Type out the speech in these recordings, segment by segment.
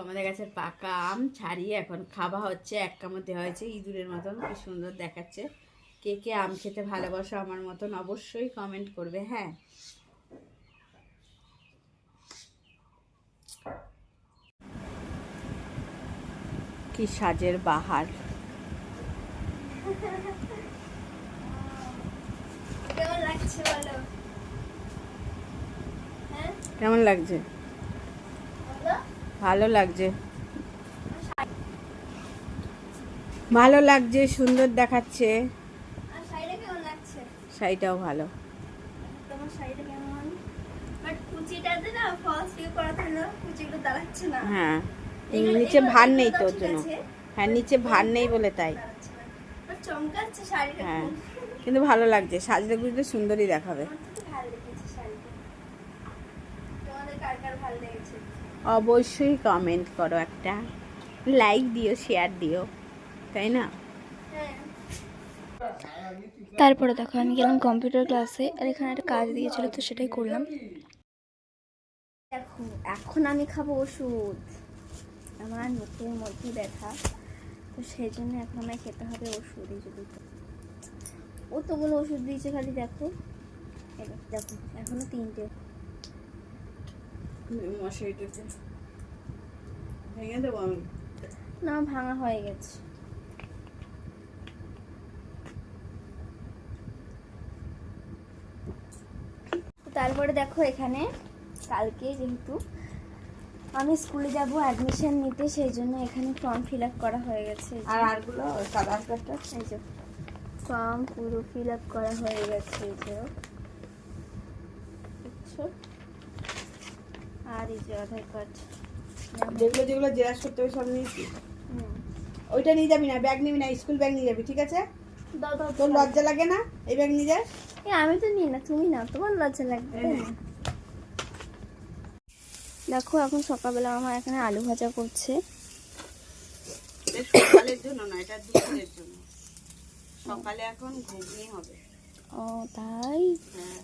আমাদের গাছের পাকা আম ছাড়িয়ে এখন খাওয়া হচ্ছে। এক কামড় দেওয়া হয়েছে, ইঁদুরের মতন কি সুন্দর দেখাচ্ছে। কে কে আম খেতে ভালোবাসো আমার মতন অবশ্যই কমেন্ট করবে। হ্যাঁ, কি সাজের বাহার। কেমন লাগছে বলো? হ্যাঁ, কেমন লাগছে? বলো। ভালো লাগছে, ভালো লাগছে, সুন্দর দেখাচ্ছে। আর শাড়িটা কেমন লাগছে? শাড়িটাও ভালো। তোমার শাড়িটা কেমন? বাট কুচিটাতে না ফলস দিয়ে করা থাকলে কুচিগুলো দাঁড়াচ্ছে না। হ্যাঁ, এগুলো- নিচে এগুলো- ভার এগুলো নেই তো তোর ঠিক জন্য। আছে। হ্যাঁ, নিচে ভার নেই বলে তাই। দাঁড়াচ্ছে না। বাট চমকাচ্ছে শাড়িটা হ্যাঁ, খুব। কিন্তু ভালো লাগছে, সাজলে গুজলে সুন্দরই দেখাবে। আমার তো খুব ভালো লেগেছে শাড়িটা। তোমাদের কার কার ভালো লেগেছে? অবশ্যই কমেন্ট করো, একটা লাইক দিও, শেয়ার দিও, তাই না? হ্যাঁ। তারপরে দেখো আমি গেলাম কম্পিউটার ক্লাসে, আর এখানে একটা কাজ দিয়েছিল তো সেটাই করলাম। দেখো এখন আমি খাবো ওষুধ, আমার মুখের মধ্যে ব্যথা, তো সেই জন্য এখন আমায় খেতে হবে ওষুধ। এই যে দুটো কতগুলো ওষুধ দিয়েছে খালি দেখো। এবার দেখো এখনো 3টে। মশারিটাতে ভেঙে দেবো আমি। না, ভাঙা হয়ে গেছে। তারপরে দেখো এখানে কালকে যেহেতু আমি স্কুলে যাব অ্যাডমিশন নিতে, সেই জন্য এখানে ফর্ম ফিল আপ করা হয়ে গেছে। আর আরগুলো সাদা কাঠটা এই যে ফর্ম পুরো ফিল আপ করা হয়ে গেছে, এই যে দেখছো। আর এই যে আধার কার্ড, যেগুলো যেগুলো জেরাস করতে হবে সব নিয়েছি। ওইটা নিয়ে যাবি না, ব্যাগ নিবি না, স্কুল ব্যাগ নিয়ে যাবি, ঠিক আছে? দাও দাও তোর লজ্জা লাগে না এই ব্যাগ নিয়ে যাস? আমি তো নিই না, তুমি না, তোমার লজ্জা লাগবে তাই না? দেখো এখন সকালবেলা আমার এখানে আলু ভাজা করছে। সকালের জন্য না, এটা দুপুরের জন্য। সকালে এখন ঘুগনি হবে। ও তাই? হ্যাঁ,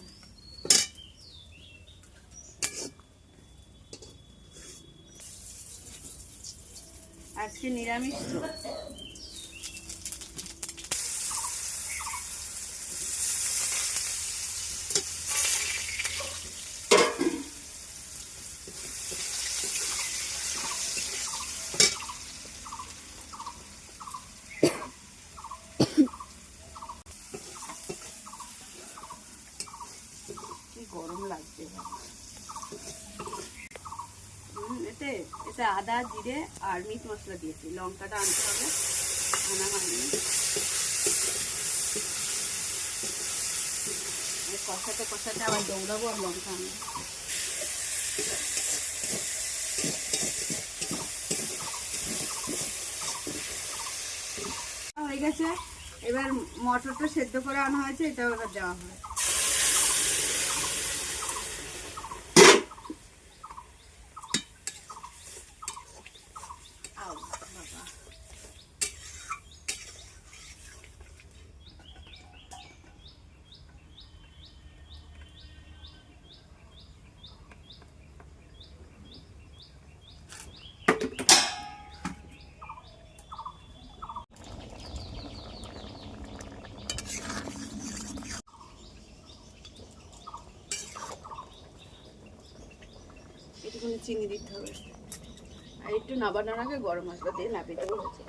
আজকে নিরামিষ তো। কি গরম লাগছে। এতে এতে আদা জিরে আর মিট মশলা দিয়েছি, লঙ্কাটা আনতে হবে, আনা হয়নি। কষাতে কষাতে আবার দৌড়াবো আর লঙ্কা আনবো। হয়ে গেছে, এবার মটরটা সেদ্ধ করে আনা হয়েছে, এটা এবার দেওয়া হবে। আও বাবা, একটুখানি চিনি দিতে হবে, আর একটু নাবানোর আগে গরম মশলা দিয়ে নাবিয়ে দেবো। হয়েছে।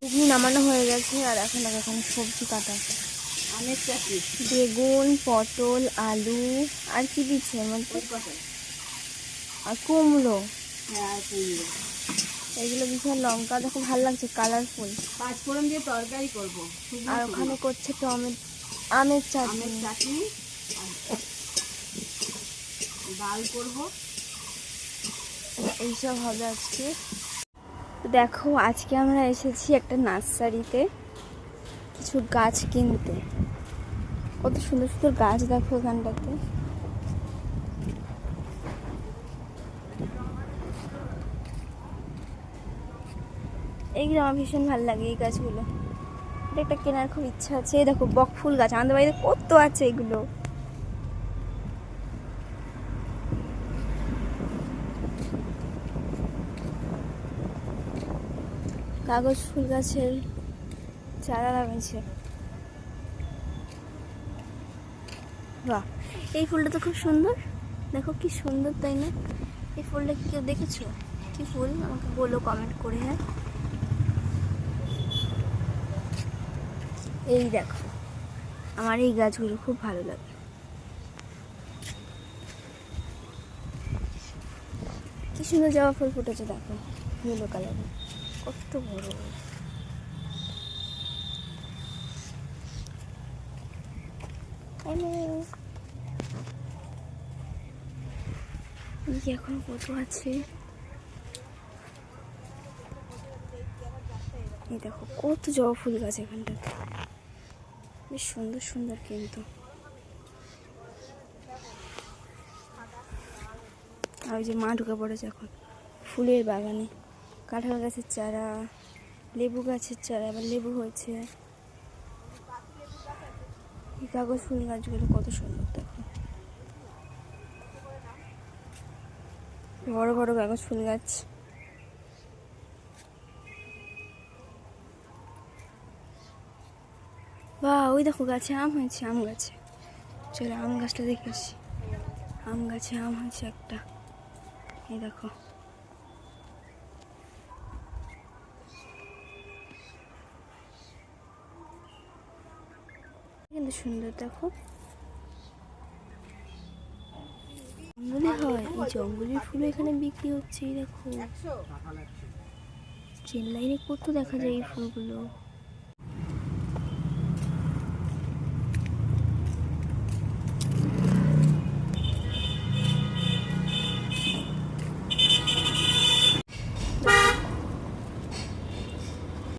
ঘুগনি নামানো হয়ে গেছে, আর এখন দেখো এখানে সবজি কাটা, আমের চাটনি, বেগুন, পটল, আলু, আর কি দিচ্ছে এর মধ্যে? ওই কটাই। আর কুমড়ো, হ্যাঁ, আর কুমড়ো। এগুলো দিচ্ছে। আর লঙ্কা দেখো ভালো লাগছে, কালারফুল। পাঁচফোড়ন দিয়ে তরকারি করবো, শুকনো আর শুকনো। ওখানে করছে টমেটো, আমের আমের চাটনি। চাটনি আর ডাল করবো। এইসব হবে আজকে। তো দেখো আজকে আমরা এসেছি একটা নার্সারিতে কিছু গাছ কিনতে। কত সুন্দর সুন্দর গাছ দেখো এখানটাতে। এইগুলো আমার ভীষণ ভালো লাগে, এই গাছগুলো। এটা একটা কেনার খুব ইচ্ছা আছে। এই দেখো বক ফুল গাছ, আমাদের বাড়িতে কত আছে এগুলো। কাগজ ফুল গাছের চারা লাগাইছে। বাহ, এই ফুলটা তো খুব সুন্দর, দেখো কি সুন্দর, তাই না? এই ফুলটা কি কেউ দেখেছো? কি ফুল আমাকে বলো কমেন্ট করে। হ্যাঁ, এই দেখো, আমার এই গাছগুলো খুব ভালো লাগে। কি সুন্দর জবা ফুল ফুটেছে, দেখো ইয়েলো কালারের, কত বড়। এখন কত আছে, এই দেখো কত জবা ফুল গাছ এখানটাতে, বেশ সুন্দর সুন্দর কিন্তু। আর ওই যে মা ঢুকে পড়েছে এখন ফুলের বাগানে, কাঁঠাল গাছের চারা, লেবু গাছের চারা, আবার লেবু হয়েছে। এই কাগজ ফুল গাছগুলো কত সুন্দর, দেখো বড় বড় কাগজ ফুল গাছ। বা ওই দেখো গাছে আম হয়েছে, আম গাছে, চলো আম গাছটা দেখে আসি। আম গাছে আম হয়েছে একটা, এই দেখো। কিন্তু সুন্দর, দেখো জঙ্গলে হয়, এই জঙ্গলের ফুল এখানে বিক্রি হচ্ছে। এই দেখো ট্রেন লাইনে কত দেখা যায় এই ফুলগুলো।